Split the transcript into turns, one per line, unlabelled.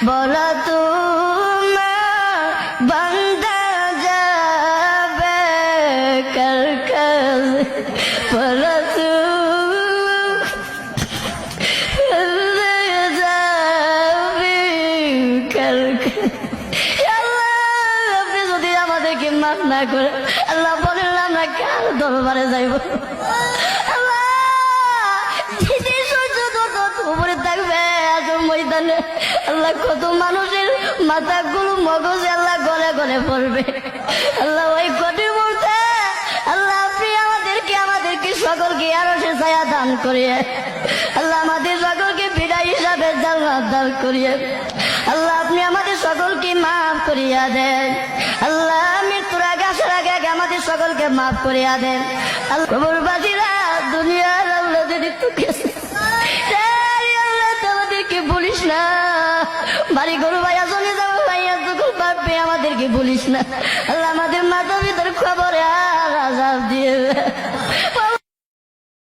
বলো তোমার বান্দা যাবে কার কাছে, বলো তুমি যাবে কার কাছে। আল্লাহ আপনি যদি আমাদেরকে মাফ না করে, আল্লাহ বলেন আমরা কার দরবারে যাইব? উপরে থাকবে ময়দানে আল্লাহ, কত মানুষের মাথাগুলো মগজে আল্লাহ গলে গলে পড়বে। আল্লাহ ওই কঠিন মুহূর্তে আল্লাহ আপনি আমাদেরকে সকলকে আরো সে ছায়া দান করিয়ে, আল্লাহ আমাদের সকলকে বিদায় হিসাবে জান্নাত দান করিয়ে, আল্লাহ আপনি আমাদের সকলকে মাফ করিয়া দেন। আল্লাহ মৃত্যুর আগে আসার আগে আগে আমাদের সকলকে মাফ করিয়া দেন। আল্লাহ কবরবাসীরা দুনিয়ার আল্লাহ যদি তুকেছে আমাদেরকে বলিস না, বাড়ি গরু ভাইয়া চলে যাবো ভাইয়া যখন পারবে আমাদেরকে বলিস না। আল্লাহ আমাদের মাথা ভিতর খবর আর আজাব দিয়ে